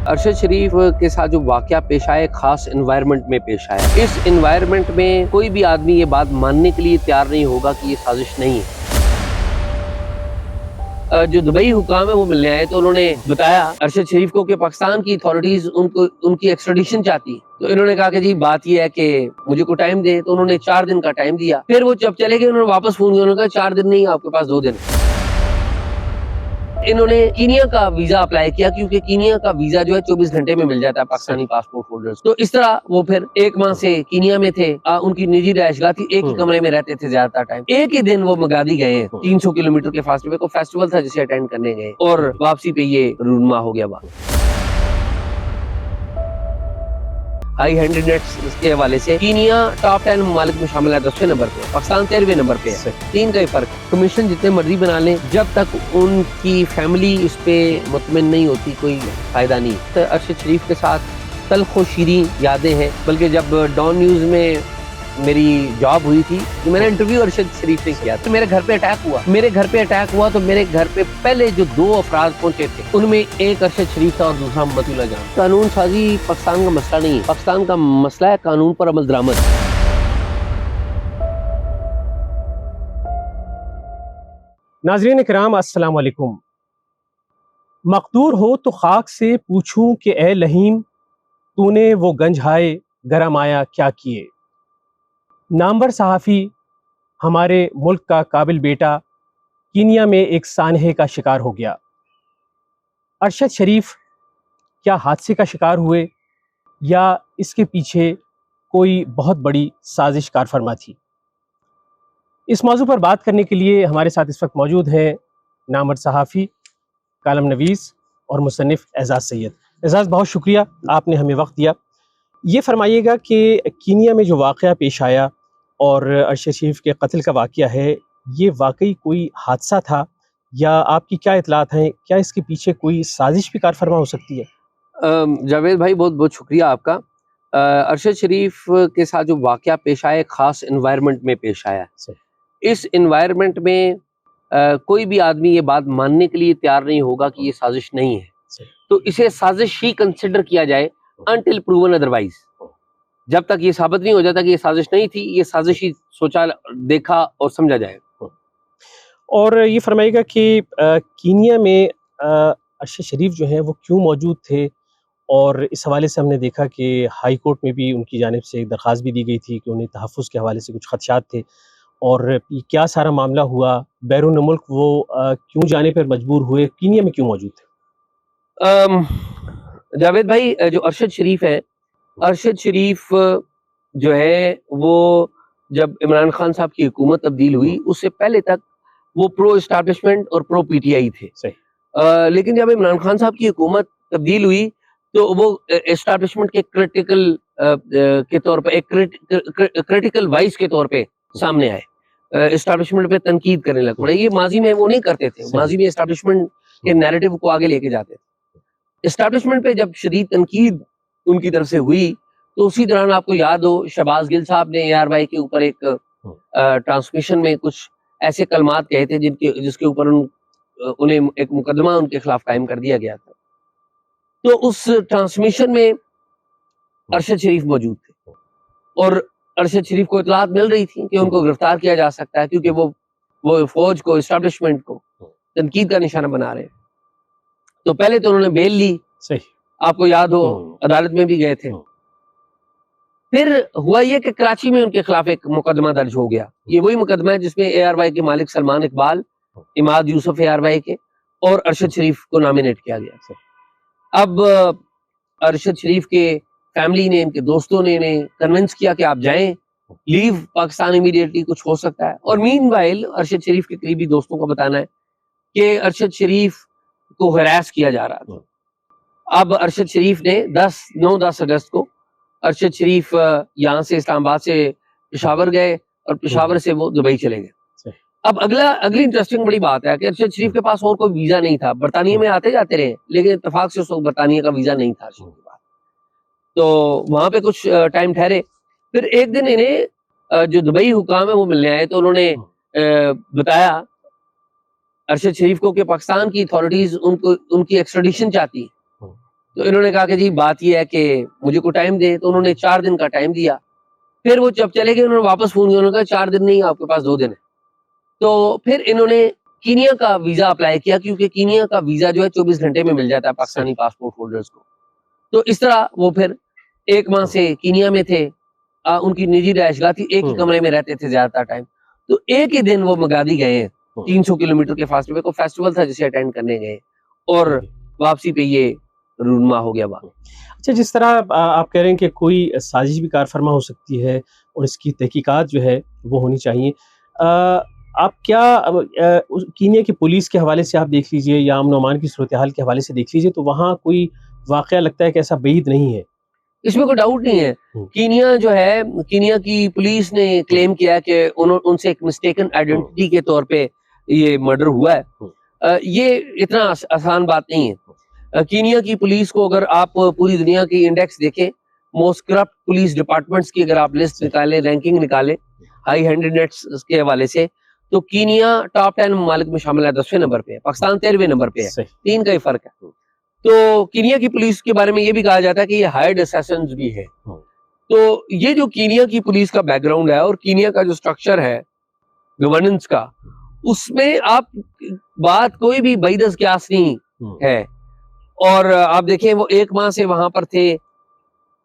ارشد شریف کے ساتھ جو واقعہ پیش آیا خاص انوائرمنٹ میں پیش آیا. اس انوائرمنٹ میں کوئی بھی آدمی یہ بات ماننے کے لیے تیار نہیں ہوگا کہ یہ سازش نہیں ہے. جو دبئی حکام ہے وہ ملنے آئے تو انہوں نے بتایا ارشد شریف کو کہ پاکستان کی اتھارٹیز ان کی ایکسٹریڈیشن چاہتی. تو انہوں نے کہا کہ جی بات یہ ہے کہ مجھے کو ٹائم دے. تو انہوں نے 4 دن کا ٹائم دیا. پھر وہ جب چلے گئے انہوں نے واپس فون کیا. انہوں نے کہا 4 دن نہیں، آپ کے پاس 2 دن. انہوں نے کینیا کا ویزا اپلائی کیا کیونکہ کینیا کا ویزا جو ہے 24 گھنٹے میں مل جاتا ہے پاکستانی پاسپورٹ ہولڈرز. تو اس طرح وہ پھر 1 ماہ سے کینیا میں تھے. ان کی نجی رہائش گاہ تھی، ایک ہی کمرے میں رہتے تھے زیادہ تر ٹائم. ایک ہی دن وہ مگادی گئے 300 کلومیٹر کے فاصلے پہ. کوئی فیسٹیول تھا جسے اٹینڈ کرنے گئے اور واپسی پہ یہ رونما ہو گیا بات. ہائی ہینڈیڈنیس کے حوالے سے کینیا ٹاپ 10 ممالک میں شامل ہے، 10ویں نمبر پہ. پاکستان 13ویں نمبر پہ ہے. 3 کا ہی فرق. کمیشن جتنے مرضی بنا لیں، جب تک ان کی فیملی اس پہ مطمئن نہیں ہوتی کوئی فائدہ نہیں. تو ارشد شریف کے ساتھ تلخ و شیریں یادیں ہیں. بلکہ جب ڈان نیوز میں میری جاب ہوئی تھی تو میں نے انٹرویو ارشد شریف سے کیا تو میرے گھر پہ اٹیک ہوا. تو میرے گھر پہ پہلے جو 2 افراد پہنچے تھے ان میں ایک ارشد شریف تھا اور دوسرا محمد اللہ جان. قانون سازی پاکستان کا مسئلہ نہیں ہے. پاکستان کا مسئلہ ہے قانون پر عمل درآمد. ناظرین کرام السلام علیکم. مقدور ہو تو خاک سے پوچھوں کہ اے لہیم تو نے وہ گنج ہائے گرم آیا کیا کیے. نامور صحافی ہمارے ملک کا قابل بیٹا کینیا میں ایک سانحے کا شکار ہو گیا. ارشد شریف کیا حادثے کا شکار ہوئے یا اس کے پیچھے کوئی بہت بڑی سازش کار فرما تھی؟ اس موضوع پر بات کرنے کے لیے ہمارے ساتھ اس وقت موجود ہیں نامور صحافی، کالم نویس اور مصنف اعزاز سید. اعزاز، بہت شکریہ آپ نے ہمیں وقت دیا. یہ فرمائیے گا کہ کینیا میں جو واقعہ پیش آیا اور ارشد شریف کے قتل کا واقعہ ہے، یہ واقعی کوئی حادثہ تھا یا آپ کی کیا اطلاعات ہیں؟ کیا اس کے پیچھے کوئی سازش بھی کار فرما ہو سکتی ہے؟ جاوید بھائی بہت بہت شکریہ آپ کا. ارشد شریف کے ساتھ جو واقعہ پیش آیا خاص انوائرمنٹ میں پیش آیا. اس انوائرمنٹ میں کوئی بھی آدمی یہ بات ماننے کے لیے تیار نہیں ہوگا کہ یہ سازش نہیں ہے. تو اسے سازش ہی کنسیڈر کیا جائے until proven otherwise. جب تک یہ ثابت نہیں ہو جاتا کہ یہ سازش نہیں تھی، یہ سازش ہی سوچا دیکھا اور سمجھا جائے. اور یہ فرمائیے گا کہ کینیا میں ارشد شریف جو ہیں وہ کیوں موجود تھے؟ اور اس حوالے سے ہم نے دیکھا کہ ہائی کورٹ میں بھی ان کی جانب سے ایک درخواست بھی دی گئی تھی کہ انہیں تحفظ کے حوالے سے کچھ خدشات تھے. اور یہ کیا سارا معاملہ ہوا؟ بیرون ملک وہ کیوں جانے پر مجبور ہوئے؟ کینیا میں کیوں موجود تھے؟ جاوید بھائی، جو ارشد شریف ہے، ارشد شریف جو ہے وہ جب عمران خان صاحب کی حکومت تبدیل ہوئی اس سے پہلے تک وہ پرو اسٹیبلشمنٹ اور پرو پی ٹی آئی تھے. لیکن جب عمران خان صاحب کی حکومت تبدیل ہوئی تو وہ اسٹیبلشمنٹ کے کریٹیکل کے طور پہ ایک کریٹیکل وائس کے طور پہ سامنے آئے. اسٹیبلشمنٹ پہ تنقید کرنے لگ پڑے. یہ ماضی میں وہ نہیں کرتے تھے. ماضی میں اسٹیبلشمنٹ کے نیریٹو کو آگے لے کے جاتے تھے. اسٹیبلشمنٹ پہ جب شدید تنقید ان کی طرف سے ہوئی تو اسی دوران آپ کو یاد ہو شہباز گل صاحب نے ARY کے اوپر ایک ٹرانسمیشن میں کچھ ایسے کلمات کہے تھے جس کے اوپر انہیں ایک مقدمہ ان کے خلاف قائم کر دیا گیا تھا. تو اس ٹرانسمیشن میں ارشد شریف موجود تھے اور ارشد شریف کو اطلاعات مل رہی تھی کہ ان کو گرفتار کیا جا سکتا ہے کیونکہ وہ فوج کو، اسٹیبلشمنٹ کو تنقید کا نشانہ بنا رہے ہیں. تو پہلے تو انہوں نے بیل لی. آپ کو یاد ہو عدالت میں بھی گئے تھے. پھر ہوا یہ کہ کراچی میں ان کے خلاف ایک مقدمہ درج ہو گیا. یہ وہی مقدمہ ہے جس میں ARY کے مالک سلمان اقبال، اماد یوسف ARY کے اور ارشد شریف کو نامینیٹ کیا گیا. اب ارشد شریف کے فیملی نے، ان کے دوستوں نے انہیں کنونس کیا کہ آپ جائیں، لیو پاکستان امیڈیٹلی، کچھ ہو سکتا ہے. اور مین وائل ارشد شریف کے قریبی دوستوں کا بتانا ہے کہ ارشد شریف کو ہراس کیا جا رہا تھا. اب ارشد شریف نے 10 اگست کو ارشد شریف یہاں سے اسلام آباد سے پشاور گئے اور پشاور سے وہ دبئی چلے گئے. اب اگلی انٹرسٹنگ بڑی بات ہے کہ ارشد شریف کے پاس اور کوئی ویزا نہیں تھا. برطانیہ میں آتے جاتے رہے لیکن اتفاق سے اس وقت برطانیہ کا ویزا نہیں تھا ارشد کے پاس. تو وہاں پہ کچھ ٹائم ٹھہرے. پھر ایک دن انہیں جو دبئی حکام ہے وہ ملنے آئے تو انہوں نے بتایا ارشد شریف کو کہ پاکستان کی اتھارٹیز ان کی ایکسٹریڈیشن چاہتی. تو انہوں نے کہا کہ جی بات یہ ہے کہ مجھے کوئی ٹائم دے, تو انہوں نے 4 دن کا ٹائم دیا. پھر وہ جب چلے گئے انہوں نے واپس فون کیا, انہوں نے کہا 4 دن نہیں, آپ کے پاس 2 دن ہے. تو پھر انہوں نے کینیا کا ویزا اپلائی کیا, کیونکہ کینیا کا ویزا جو ہے 24 گھنٹے میں مل جاتا ہے پاکستانی پاسپورٹ ہولڈرز کو. تو اس طرح وہ پھر 1 ماہ سے کینیا میں تھے, ان کی نجی رہائش گاہ تھی, ایک ہی کمرے میں رہتے تھے زیادہ تر ٹائم. تو ایک ہی دن وہ مگادی گئے ہیں 300 کلومیٹر کے فاصلے پہ, کو فیسٹیول تھا جسے اٹینڈ کرنے گئے, اور واپسی پہ یہ رونما ہو گیا بات. اچھا, جس طرح آپ کہہ رہے ہیں کہ کوئی سازش بھی کار فرما ہو سکتی ہے اور اس کی تحقیقات جو ہے وہ ہونی چاہیے, آپ کیا کینیا کی پولیس کے حوالے سے آپ دیکھ لیجئے یا امن و امان کی صورتحال کے حوالے سے دیکھ لیجئے, تو وہاں کوئی واقعہ لگتا ہے کہ ایسا بعید نہیں ہے؟ اس میں کوئی ڈاؤٹ نہیں ہے. کینیا جو ہے, کینیا کی پولیس نے کلیم کیا کہ ان سے ایک مسٹیکن آئیڈینٹی کے طور پہ یہ مرڈر ہوا ہے. یہ اتنا آسان بات نہیں ہے. کینیا کی پولیس کو اگر آپ پوری دنیا کی انڈیکس دیکھیں, موسٹ کرپٹ پولیس ڈپارٹمنٹس کی اگر آپ لسٹ نکالیں, رینکنگ نکالیں ہائی ہینڈیڈنیس کے حوالے سے, تو کینیا ٹاپ 10 ممالک میں شامل ہے, 10ویں نمبر پہ ہے, پاکستان 13ویں نمبر پہ ہے, 3 کا ہی فرق ہے. تو کینیا کی پولیس کے بارے میں یہ بھی کہا جاتا ہے کہ یہ ہائرڈ اسیسنز بھی ہے. تو یہ جو کینیا کی پولیس کا بیک گراؤنڈ ہے اور کینیا کا جو سٹرکچر ہے گورننس کا, اس میں آپ بات کوئی بھی بعیدز قیاس نہیں ہے. اور آپ دیکھیں وہ 1 ماہ سے وہاں پر تھے,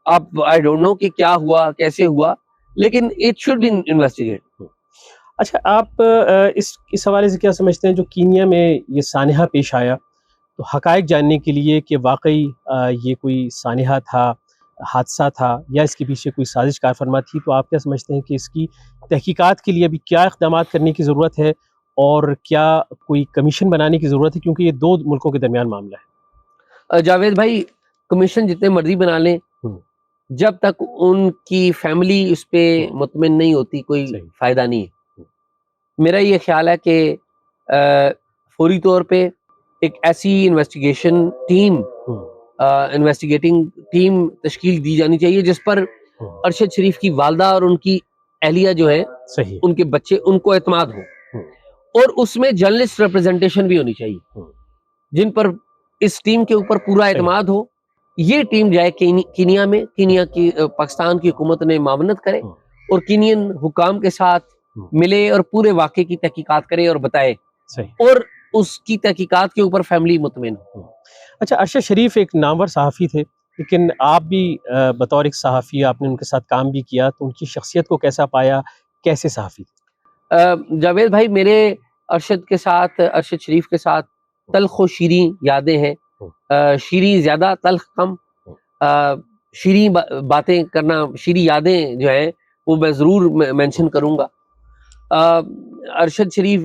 آپ آئی ڈونٹ نو کہ کیا ہوا کیسے ہوا, لیکن اٹ شوڈ بی انویسٹیگیٹ. اچھا, آپ اس حوالے سے کیا سمجھتے ہیں جو کینیا میں یہ سانحہ پیش آیا, تو حقائق جاننے کے لیے کہ واقعی یہ کوئی سانحہ تھا, حادثہ تھا, یا اس کے پیچھے کوئی سازش کار فرما تھی, تو آپ کیا سمجھتے ہیں کہ اس کی تحقیقات کے لیے ابھی کیا اقدامات کرنے کی ضرورت ہے, اور کیا کوئی کمیشن بنانے کی ضرورت ہے, کیونکہ یہ 2 ملکوں کے درمیان معاملہ ہے؟ جاوید بھائی, کمیشن جتنے مرضی بنا لیں, جب تک ان کی فیملی اس پہ مطمئن نہیں ہوتی کوئی فائدہ نہیں ہے. میرا یہ خیال ہے کہ فوری طور پہ ایک ایسی انویسٹیگیشن ٹیم, انویسٹیگیٹنگ ٹیم تشکیل دی جانی چاہیے جس پر ارشد شریف کی والدہ اور ان کی اہلیہ جو ہے, ان کے بچے, ان کو اعتماد ہو, اور اس میں جرنلسٹ ریپرزنٹیشن بھی ہونی چاہیے جن پر اس ٹیم کے اوپر پورا اعتماد ہو. یہ ٹیم جائے کینیا میں, کینیا کی پاکستان کی حکومت نے معاونت کرے اور کینین حکام کے ساتھ ملے اور پورے واقعے کی تحقیقات کرے اور بتائے, اور اس کی تحقیقات کے اوپر فیملی مطمئن ہو. اچھا, ارشد شریف ایک نامور صحافی تھے, لیکن آپ بھی بطور ایک صحافی آپ نے ان کے ساتھ کام بھی کیا, تو ان کی شخصیت کو کیسا پایا, کیسے صحافی تھے؟ جاوید بھائی, میرے ارشد شریف کے ساتھ تلخ و شیریں یادیں ہیں. شیریں زیادہ, تلخ کم. شیریں باتیں کرنا, شیریں یادیں جو ہیں وہ میں ضرور مینشن کروں گا. ارشد شریف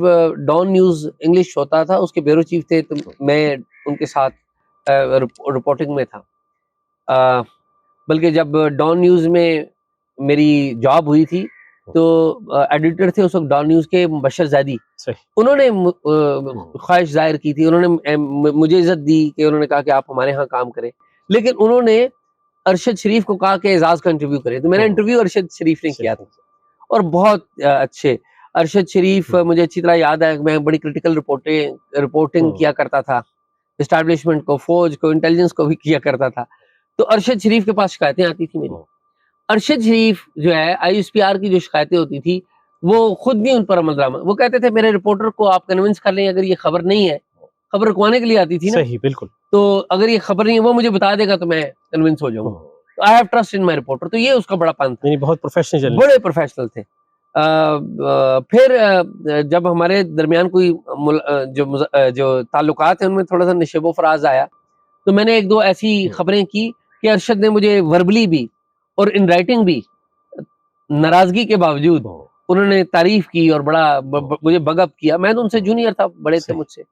ڈان نیوز انگلش ہوتا تھا, اس کے بیورو چیف تھے, تو میں ان کے ساتھ رپورٹنگ میں تھا. بلکہ جب ڈان نیوز میں میری جاب ہوئی تھی تو ایڈیٹر تھے اس وقت ڈان نیوز کے مبشر زیدی, انہوں نے خواہش ظاہر کی تھی, انہوں نے مجھے عزت دی کہ انہوں نے کہا کہ آپ ہمارے ہاں کام کریں, لیکن انہوں نے ارشد شریف کو کہا کہ اعزاز کا انٹرویو کریں. تو میں نے انٹرویو ارشد شریف نے کیا تھا, اور بہت اچھے. ارشد شریف مجھے اچھی طرح یاد ہے, میں بڑی کرٹیکل رپورٹنگ کیا کرتا تھا, اسٹیبلشمنٹ کو, فوج کو, انٹیلیجنس کو بھی کیا کرتا تھا. تو ارشد شریف کے پاس شکایتیں آتی تھی میری. ارشد شریف جو ہے ISPR کی جو شکایتیں ہوتی تھی وہ خود نہیں ان پر عمل درآمد, وہ کہتے تھے میرے رپورٹر کو آپ کنونس کر لیں, اگر یہ خبر نہیں ہے, خبر رکوانے کے لیے آتی تھی نا, صحیح, بالکل, تو اگر یہ خبر نہیں ہے وہ مجھے بتا دے گا تو میں کنونس ہو جاؤں گا. I have trust in my reporter. تو یہ اس کا بڑا پن تھا, بہت پروفیشنل, بڑے پروفیشنل تھے. پھر جب ہمارے درمیان کوئی جو تعلقات ہیں ان میں تھوڑا سا نشیب و فراز آیا, تو میں نے 1-2 ایسی خبریں کی کہ ارشد نے مجھے وربلی بھی اور ان رائٹنگ بھی ناراضگی کے باوجود انہوں نے تعریف کی اور بڑا مجھے بگ اپ کیا. میں تو ان سے جونیئر تھا, بڑے تھے مجھ سے,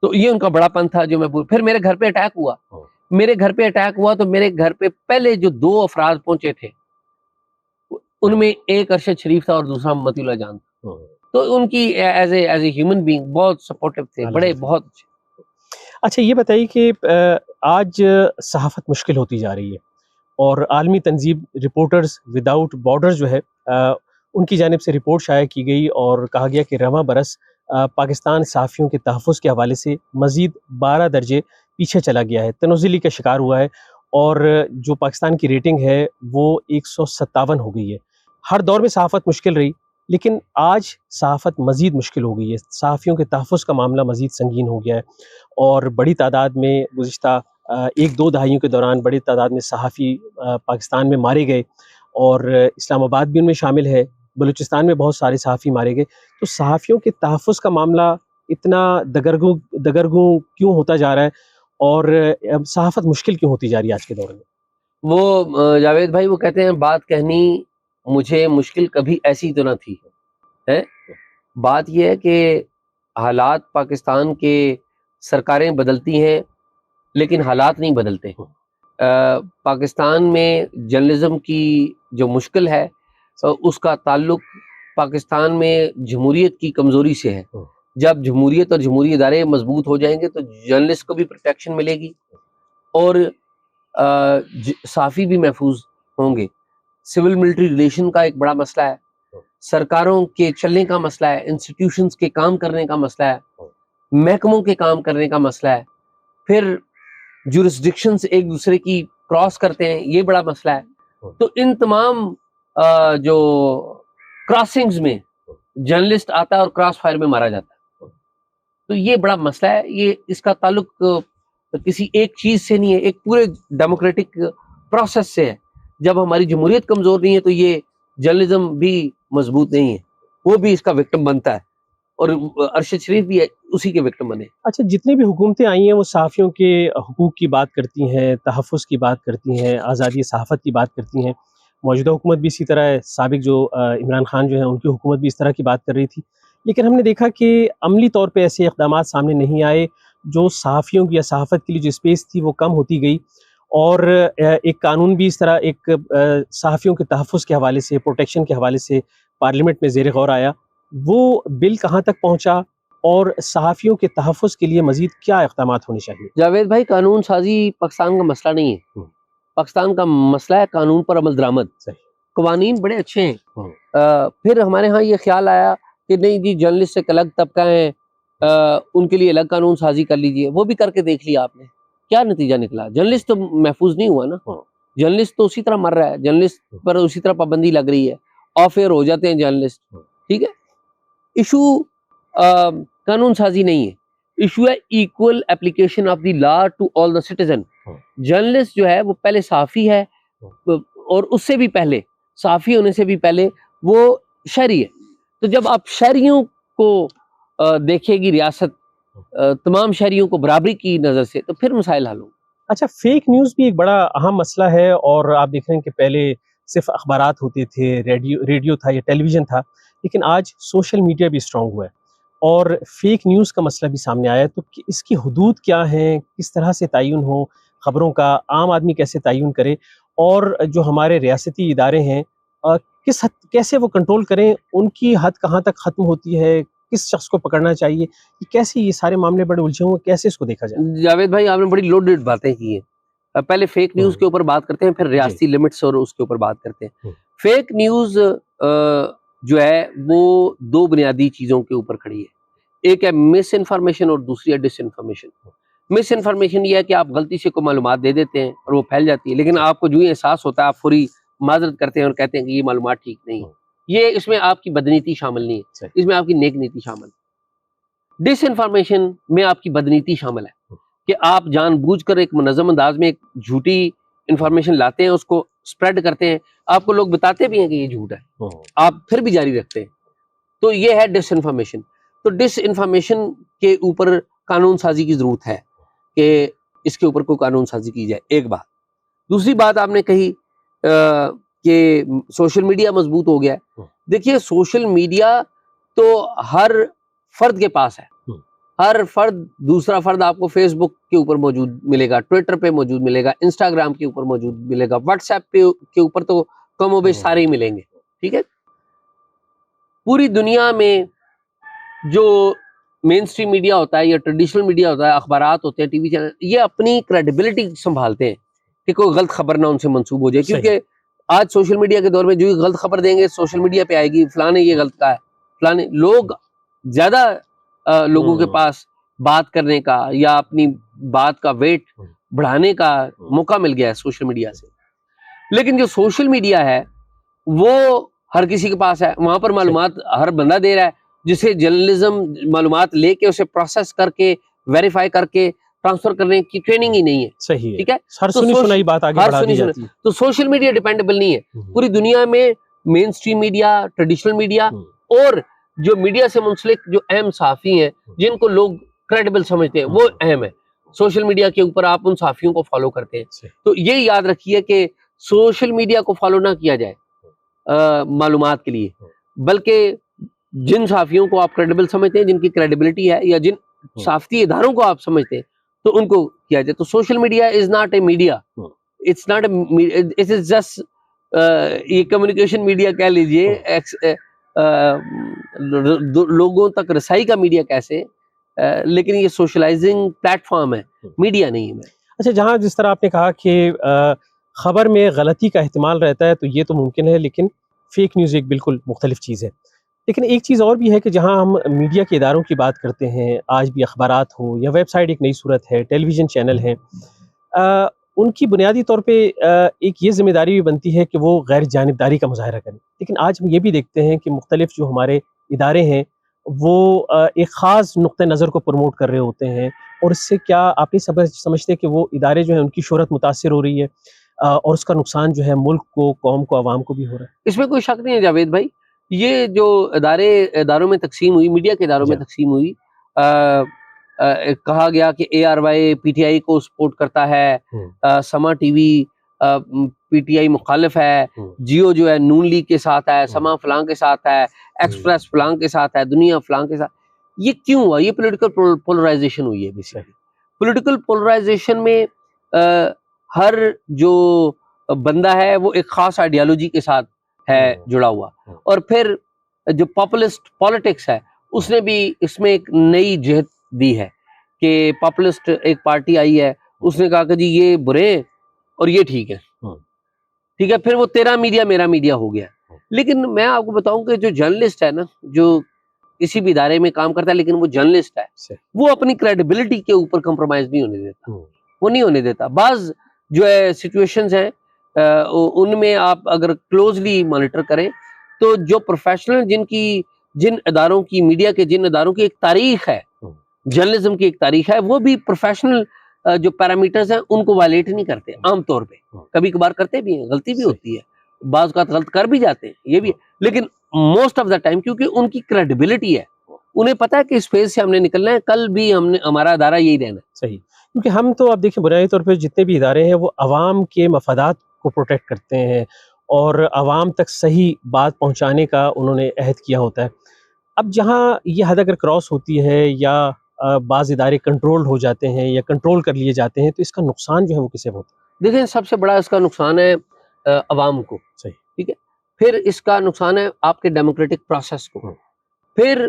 تو یہ ان کا بڑا پن تھا جو میں پھر میرے گھر پہ اٹیک ہوا. تو میرے گھر پہ پہلے جو 2 افراد پہنچے تھے ان میں ایک ارشد شریف تھا اور دوسرا متی اللہ جان تھا. تو ان کی ایز اے ہیومن بینگ بہت سپورٹیو تھے, بڑے بہت اچھے. اچھا, یہ بتائیے کہ آج صحافت مشکل ہوتی جا رہی ہے, اور عالمی تنظیم رپورٹرز وداؤٹ بارڈرز جو ہے ان کی جانب سے رپورٹ شائع کی گئی اور کہا گیا کہ رواں برس پاکستان صحافیوں کے تحفظ کے حوالے سے مزید 12 درجے پیچھے چلا گیا ہے, تنزلی کا شکار ہوا ہے, اور جو پاکستان کی ریٹنگ ہے وہ 157 ہو گئی ہے. ہر دور میں صحافت مشکل رہی, لیکن آج صحافت مزید مشکل ہو گئی ہے. صحافیوں کے تحفظ کا معاملہ مزید سنگین ہو گیا ہے, اور بڑی تعداد میں گزشتہ ایک دو دہائیوں کے دوران بڑی تعداد میں صحافی پاکستان میں مارے گئے, اور اسلام آباد بھی ان میں شامل ہے, بلوچستان میں بہت سارے صحافی مارے گئے. تو صحافیوں کے تحفظ کا معاملہ اتنا دگرگوں کیوں ہوتا جا رہا ہے, اور صحافت مشکل کیوں ہوتی جا رہی ہے آج کے دور میں؟ وہ جاوید بھائی وہ کہتے ہیں بات کہنی مجھے مشکل کبھی ایسی تو نہ تھی ہے. بات یہ ہے کہ حالات پاکستان کے سرکاریں بدلتی ہیں لیکن حالات نہیں بدلتے. پاکستان میں جرنلزم کی جو مشکل ہے اس کا تعلق پاکستان میں جمہوریت کی کمزوری سے ہے. جب جمہوریت اور جمہوری ادارے مضبوط ہو جائیں گے تو جرنلسٹ کو بھی پروٹیکشن ملے گی اور صحافی بھی محفوظ ہوں گے. سول ملٹری ریلیشن کا ایک بڑا مسئلہ ہے, سرکاروں کے چلنے کا مسئلہ ہے, انسٹیٹیوشنز کے کام کرنے کا مسئلہ ہے, محکموں کے کام کرنے کا مسئلہ ہے, پھر جورسڈکشنز ایک دوسرے کی کراس کرتے ہیں, یہ بڑا مسئلہ ہے. تو ان تمام جو کراسنگز میں جرنلسٹ آتا ہے اور کراس فائر میں مارا جاتا ہے. تو یہ بڑا مسئلہ ہے. یہ اس کا تعلق کسی ایک چیز سے نہیں ہے, ایک پورے ڈیموکریٹک پروسیس سے ہے. جب ہماری جمہوریت کمزور نہیں ہے تو یہ جرنلزم بھی مضبوط نہیں ہے, وہ بھی اس کا وکٹم بنتا ہے, اور ارشد شریف بھی اسی کے وکٹم بنے. اچھا, جتنی بھی حکومتیں آئی ہیں وہ صحافیوں کے حقوق کی بات کرتی ہیں, تحفظ کی بات کرتی ہیں, آزادی صحافت کی بات کرتی ہیں. موجودہ حکومت بھی اسی طرح ہے, سابق جو عمران خان جو ہیں ان کی حکومت بھی اس طرح کی بات کر رہی تھی. لیکن ہم نے دیکھا کہ عملی طور پہ ایسے اقدامات سامنے نہیں آئے. جو صحافیوں کی یا صحافت کے لیے جو اسپیس تھی وہ کم ہوتی گئی, اور ایک قانون بھی اس طرح ایک صحافیوں کے تحفظ کے حوالے سے, پروٹیکشن کے حوالے سے پارلیمنٹ میں زیر غور آیا. وہ بل کہاں تک پہنچا, اور صحافیوں کے تحفظ کے لیے مزید کیا اقدامات ہونے چاہیے؟ جاوید بھائی, قانون سازی پاکستان کا مسئلہ نہیں ہے. پاکستان کا مسئلہ ہے قانون پر عمل درآمد. قوانین بڑے اچھے ہیں. پھر ہمارے ہاں یہ خیال آیا کہ نہیں جی جرنلسٹ ایک الگ طبقہ ہیں, ان کے لیے الگ قانون سازی کر لیجئے. وہ بھی کر کے دیکھ لیا آپ نے, کیا نتیجہ نکلا؟ جرنلسٹ تو محفوظ نہیں ہوا نا. جرنلسٹ تو اسی طرح مر رہا ہے, جرنلسٹ پر اسی طرح پابندی لگ رہی ہے, آف ایئر ہو جاتے ہیں جرنلسٹ. ٹھیک ہے, ایشو قانون سازی نہیں ہے, ایشو ہے equal application of the law to all the citizen. Journalist جو ہے وہ پہلے صحافی ہے, اور اس سے بھی پہلے صحافی ہونے سے بھی پہلے وہ شہری ہے. تو جب آپ شہریوں کو دیکھے گی ریاست تمام شہریوں کو برابری کی نظر سے, تو پھر مسائل حل ہوں. اچھا, فیک نیوز بھی ایک بڑا اہم مسئلہ ہے, اور آپ دیکھ رہے ہیں کہ پہلے صرف اخبارات ہوتے تھے, ریڈیو تھا یا ٹیلی ویژن تھا, لیکن آج سوشل میڈیا بھی اسٹرانگ ہوا ہے, اور فیک نیوز کا مسئلہ بھی سامنے آیا ہے. تو اس کی حدود کیا ہیں, کس طرح سے تعین ہو خبروں کا, عام آدمی کیسے تعین کرے, اور جو ہمارے ریاستی ادارے ہیں کس حد کیسے وہ کنٹرول کریں, ان کی حد کہاں تک ختم ہوتی ہے, کس شخص کو پکڑنا چاہیے, کیسے یہ سارے معاملے بڑے الجھے ہوئے, کیسے اس کو دیکھا جائے؟ جاوید بھائی, آپ نے بڑی لوڈڈ باتیں کی ہیں. پہلے فیک نیوز کے اوپر بات کرتے ہیں, پھر ریاستی لمٹس اور اس کے اوپر بات کرتے ہیں. فیک نیوز جو ہے وہ دو بنیادی چیزوں کے اوپر کھڑی ہے. ایک ہے مس انفارمیشن اور دوسری ہے ڈس انفارمیشن. مس انفارمیشن یہ ہے کہ آپ غلطی سے کوئی معلومات دے دیتے ہیں اور وہ پھیل جاتی ہے, لیکن آپ کو جو یہ احساس ہوتا ہے آپ فوری معذرت کرتے ہیں اور کہتے ہیں کہ یہ معلومات ٹھیک نہیں ہے. یہ اس میں آپ کی بدنیتی شامل نہیں ہے, اس میں آپ کی نیک نیتی شامل ہے. ڈس انفارمیشن میں آپ کی بدنیتی شامل ہے کہ آپ جان بوجھ کر ایک منظم انداز میں ایک جھوٹی انفارمیشن لاتے ہیں, اس کو سپریڈ کرتے ہیں, آپ کو لوگ بتاتے بھی ہیں کہ یہ جھوٹ ہے, آپ پھر بھی جاری رکھتے ہیں. تو یہ ہے ڈس انفارمیشن. تو ڈس انفارمیشن کے اوپر قانون سازی کی ضرورت ہے کہ اس کے اوپر کوئی قانون سازی کی جائے, ایک بات. دوسری بات آپ نے کہی کہ سوشل میڈیا مضبوط ہو گیا ہے. دیکھیے سوشل میڈیا تو ہر فرد کے پاس ہے, ہر فرد, دوسرا فرد آپ کو فیس بک کے اوپر موجود ملے گا, ٹویٹر پہ موجود ملے گا, انسٹاگرام کے اوپر موجود ملے گا, واٹس ایپ کے اوپر تو کم و بیش سارے ہی ملیں گے. ٹھیک ہے, پوری دنیا میں جو مین اسٹریم میڈیا ہوتا ہے یا ٹریڈیشنل میڈیا ہوتا ہے, اخبارات ہوتے ہیں, ٹی وی چینل, یہ اپنی کریڈیبلٹی سنبھالتے ہیں کہ کوئی غلط خبر نہ ان سے منسوب ہو جائے. کیونکہ آج سوشل میڈیا کے دور میں جو غلط خبر دیں گے سوشل میڈیا پہ آئے گی, فلاں نے یہ غلط کہا ہے, فلاں لوگ زیادہ لوگوں کے پاس بات کرنے کا یا اپنی بات کا ویٹ بڑھانے کا موقع مل گیا ہے سوشل میڈیا سے. لیکن جو سوشل میڈیا ہے وہ ہر کسی کے پاس ہے, وہاں پر معلومات ہر بندہ دے رہا ہے, جسے جرنلزم معلومات لے کے اسے پروسیس کر کے ویریفائی کر کے ٹرانسفر کرنے کی ٹریننگ ہی نہیں ہے. صحیح ہے, ٹھیک ہے, ہر تو سنی سنائی بات آگے بڑھا دی جاتی ہے. تو سوشل میڈیا ڈیپینڈیبل نہیں ہے. پوری دنیا میں مین اسٹریم میڈیا, ٹریڈیشنل میڈیا اور جو میڈیا سے منسلک جو اہم صحافی ہیں جن کو لوگ کریڈیبل سمجھتے ہیں وہ اہم ہے. سوشل میڈیا کے اوپر آپ ان صحافیوں کو فالو کرتے ہیں, تو یہ یاد رکھیے کہ سوشل میڈیا کو فالو نہ کیا جائے معلومات کے لیے, بلکہ جن صحافیوں کو آپ کریڈیبل سمجھتے ہیں, جن کی کریڈیبلٹی ہے, یا جن صحافتی اداروں کو آپ سمجھتے ہیں تو ان کو کیا جائے. تو social media is not a media, it's not a, it is just یہ کمیونیکیشن میڈیا کہہ لیجئے, لوگوں تک رسائی کا میڈیا کیسے, لیکن یہ سوشلائزنگ پلیٹ فارم ہے, میڈیا نہیں ہے. اچھا, جہاں جس طرح آپ نے کہا کہ خبر میں غلطی کا احتمال رہتا ہے تو یہ تو ممکن ہے, لیکن فیک نیوز ایک بالکل مختلف چیز ہے. لیکن ایک چیز اور بھی ہے کہ جہاں ہم میڈیا کے اداروں کی بات کرتے ہیں, آج بھی اخبارات ہوں یا ویب سائٹ ایک نئی صورت ہے, ٹیلی ویژن چینل ہیں, ان کی بنیادی طور پہ ایک یہ ذمہ داری بھی بنتی ہے کہ وہ غیر جانبداری کا مظاہرہ کریں. لیکن آج ہم یہ بھی دیکھتے ہیں کہ مختلف جو ہمارے ادارے ہیں وہ ایک خاص نقطۂ نظر کو پروموٹ کر رہے ہوتے ہیں, اور اس سے کیا آپ نہیں سمجھتے کہ وہ ادارے جو ہیں ان کی شہرت متاثر ہو رہی ہے اور اس کا نقصان جو ہے ملک کو, قوم کو, عوام کو بھی ہو رہا ہے؟ اس میں کوئی شک نہیں ہے جاوید بھائی, یہ جو اداروں میں تقسیم ہوئی, میڈیا کے اداروں میں تقسیم ہوئی, کہا گیا کہ A R Y P T I کو سپورٹ کرتا ہے, سما ٹی وی پی ٹی آئی مخالف ہے, جیو جو ہے نون لیگ کے ساتھ ہے, سما فلاں کے ساتھ ہے, ایکسپریس فلاں کے ساتھ ہے, دنیا فلاں کے ساتھ. یہ کیوں ہوا؟ یہ پولیٹیکل پولرائزیشن ہوئی ہے. بیسیکلی پولیٹیکل پولرائزیشن میں ہر جو بندہ ہے وہ ایک خاص آئیڈیالوجی کے ساتھ ہے جڑا ہوا, اور پھر جو پاپولسٹ پالیٹکس ہے اس نے بھی اس میں ایک نئی جہت دی ہے کہ پاپولسٹ ایک پارٹی آئی ہے, اس نے کہا کہ جی یہ برے اور یہ ٹھیک ہے, ٹھیک ہے, پھر وہ تیرا میڈیا میرا میڈیا ہو گیا. لیکن میں آپ کو بتاؤں کہ جو جرنلسٹ ہے نا, جو کسی بھی ادارے میں کام کرتا ہے لیکن وہ جرنلسٹ ہے, وہ اپنی کریڈیبلٹی کے اوپر کمپرومائز نہیں ہونے دیتا, وہ نہیں ہونے دیتا. بعض جو ہے سچویشنز ہیں ان میں آپ اگر کلوزلی مانیٹر کریں تو جو پروفیشنل جن اداروں کی, میڈیا کے جن اداروں کی ایک تاریخ ہے, جرنلزم کی ایک تاریخ ہے, وہ بھی پروفیشنل جو پیرامیٹرز ہیں ان کو وائلیٹ نہیں کرتے عام طور پہ. کبھی کبھار کرتے بھی ہیں, غلطی بھی ہوتی ہے, بعض اوقات غلط کر بھی جاتے ہیں, یہ بھی, لیکن موسٹ آف دا ٹائم کیونکہ ان کی کریڈیبلٹی ہے, انہیں پتا ہے کہ اس فیز سے ہم نے نکلنا ہے, کل بھی ہمارا ادارہ یہی رہنا ہے. صحیح, کیونکہ ہم تو آپ دیکھیں بنیادی طور پہ جتنے بھی ادارے ہیں وہ عوام کے مفادات کو پروٹیکٹ کرتے ہیں اور عوام تک صحیح بات پہنچانے کا انہوں نے عہد کیا ہوتا ہے. اب جہاں یہ حد اگر کراس ہوتی ہے یا بعض ادارے کنٹرول ہو جاتے ہیں یا کنٹرول کر لیے جاتے ہیں تو اس کا نقصان جو ہے وہ کسے ہوتا ہے؟ دیکھیں, سب سے بڑا اس کا نقصان ہے عوام کو. صحیح, ٹھیک ہے, پھر اس کا نقصان ہے آپ کے ڈیموکریٹک پروسیس کو, پھر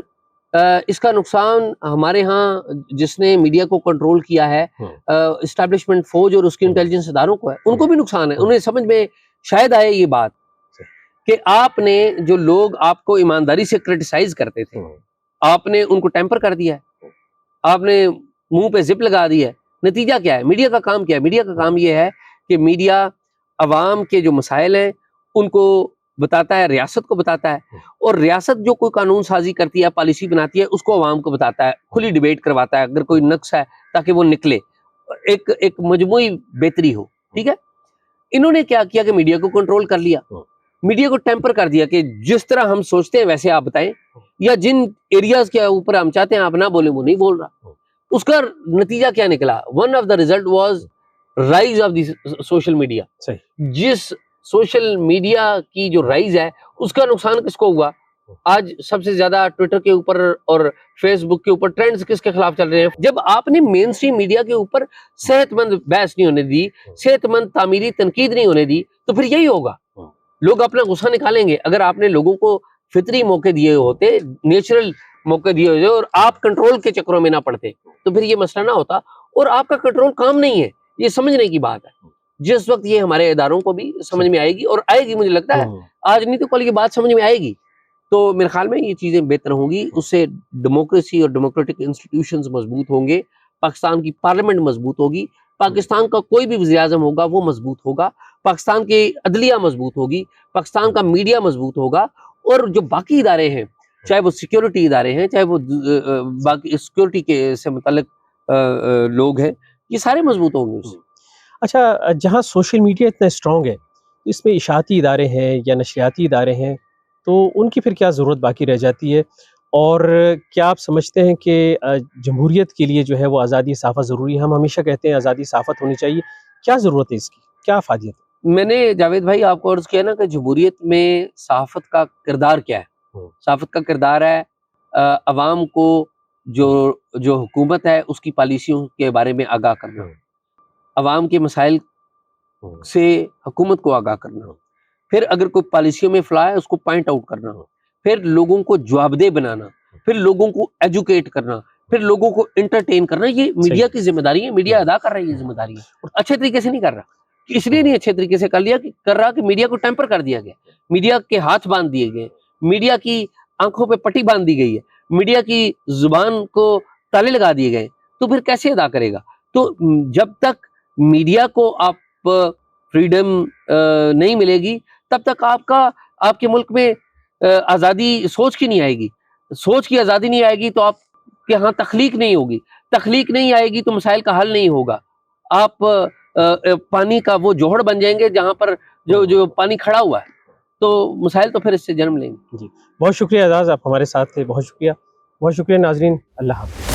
اس کا نقصان ہمارے ہاں جس نے میڈیا کو کنٹرول کیا ہے, اسٹیبلشمنٹ فوج اور اس کی انٹیلیجنس اداروں کو ہے, ان کو بھی نقصان ہے. انہیں سمجھ میں شاید آئے یہ بات کہ آپ نے جو لوگ آپ کو ایمانداری سے کرٹیسائز کرتے تھے, آپ نے ان کو ٹیمپر کر دیا ہے, آپ نے منہ پہ زپ لگا دی ہے. نتیجہ کیا ہے؟ میڈیا کا کام کیا ہے؟ میڈیا کا کام یہ ہے کہ میڈیا عوام کے جو مسائل ہیں ان کو بتاتا ہے, ریاست کو بتاتا ہے, اور ریاست جو کوئی قانون سازی کرتی ہے, پالیسی بناتی ہے, اس کو عوام کو بتاتا ہے, کھلی ڈیبیٹ کرواتا ہے اگر کوئی نقص ہے تاکہ وہ نکلے, ایک مجموعی بہتری ہو. ٹھیک ہے, انہوں نے کیا کیا کہ میڈیا کو کنٹرول کر لیا, میڈیا کو ٹیمپر کر دیا کہ جس طرح ہم سوچتے ہیں ویسے آپ بتائیں, یا جن ایریاز کے اوپر ہم چاہتے ہیں آپ نہ بولیں وہ نہیں بول رہا. اس کا نتیجہ کیا نکلا؟ One of the result was rise of the social media. جس سوشل میڈیا کی جو رائز ہے اس کا نقصان کس کو ہوا؟ آج سب سے زیادہ ٹویٹر کے اوپر اور فیس بک کے اوپر ٹرینڈز کس کے خلاف چل رہے ہیں؟ جب آپ نے مین اسٹریم میڈیا کے اوپر صحت مند بحث نہیں ہونے دی, صحت مند تعمیری تنقید نہیں ہونے دی, تو پھر یہی ہوگا, لوگ اپنا غصہ نکالیں گے. اگر آپ نے لوگوں کو فطری موقع دیے ہوتے, نیچرل موقع دیے ہوتے اور آپ کنٹرول کے چکروں میں نہ پڑتے تو پھر یہ مسئلہ نہ ہوتا. اور آپ کا کنٹرول کام نہیں ہے, یہ سمجھنے کی بات ہے. جس وقت یہ ہمارے اداروں کو بھی سمجھ میں آئے گی, اور آئے گی, مجھے لگتا ہے آج نہیں تو کل یہ بات سمجھ میں آئے گی, تو میرے خیال میں یہ چیزیں بہتر ہوں گی، اس سے ڈیموکریسی اور ڈیموکریٹک انسٹیٹیوشنز مضبوط ہوں گے، پاکستان کی پارلیمنٹ مضبوط ہوگی، پاکستان کا کوئی بھی وزیر اعظم ہوگا وہ مضبوط ہوگا، پاکستان کی عدلیہ مضبوط ہوگی، پاکستان کا میڈیا مضبوط ہوگا، اور جو باقی ادارے ہیں، چاہے وہ سیکیورٹی ادارے ہیں، چاہے وہ باقی سیکیورٹی کے سے متعلق لوگ ہیں، یہ سارے مضبوط ہوں گے اس سے۔ اچھا، جہاں سوشل میڈیا اتنا اسٹرانگ ہے، اس میں اشاعتی ادارے ہیں یا نشریاتی ادارے ہیں، تو ان کی پھر کیا ضرورت باقی رہ جاتی ہے؟ اور کیا آپ سمجھتے ہیں کہ جمہوریت کے لیے جو ہے وہ آزادی صحافت ضروری ہے؟ ہم ہمیشہ کہتے ہیں آزادی صحافت ہونی چاہیے، کیا ضرورت ہے اس کی، کیا افادیت ہے؟ میں نے جاوید بھائی آپ کو عرض کیا نا کہ جمہوریت میں صحافت کا کردار کیا ہے؟ صحافت کا کردار ہے عوام کو جو حکومت ہے اس کی پالیسیوں کے بارے میں آگاہ کرنا، عوام کے مسائل سے حکومت کو آگاہ کرنا، پھر اگر کوئی پالیسیوں میں فلاح ہے اس کو پوائنٹ آؤٹ کرنا، پھر لوگوں کو جواب دہ بنانا، پھر لوگوں کو ایجوکیٹ کرنا، پھر لوگوں کو انٹرٹین کرنا، یہ میڈیا کی ذمہ داری ہے، میڈیا ادا کر رہا ہے یہ ذمہ داری ہے، اچھے طریقے سے نہیں کر رہا، اس لیے نہیں اچھے طریقے سے کر رہا کہ میڈیا کو ٹیمپر کر دیا گیا، میڈیا کے ہاتھ باندھ دیے گئے، میڈیا کی آنکھوں پہ پٹی باندھ دی گئی ہے، میڈیا کی زبان کو تالے لگا دیے گئے، تو پھر کیسے ادا کرے گا؟ تو جب تک میڈیا کو آپ فریڈم نہیں ملے گی تب تک آپ کے ملک میں آزادی سوچ کی نہیں آئے گی، سوچ کی آزادی نہیں آئے گی تو آپ کے ہاں تخلیق نہیں ہوگی، تخلیق نہیں آئے گی تو مسائل کا حل نہیں ہوگا، آپ پانی کا وہ جوہڑ بن جائیں گے جہاں پر جو پانی کھڑا ہوا ہے، تو مسائل تو پھر اس سے جنم لیں گے۔ جی، بہت شکریہ اعزاز، آپ ہمارے ساتھ تھے، بہت شکریہ، بہت شکریہ ناظرین، اللہ حافظ۔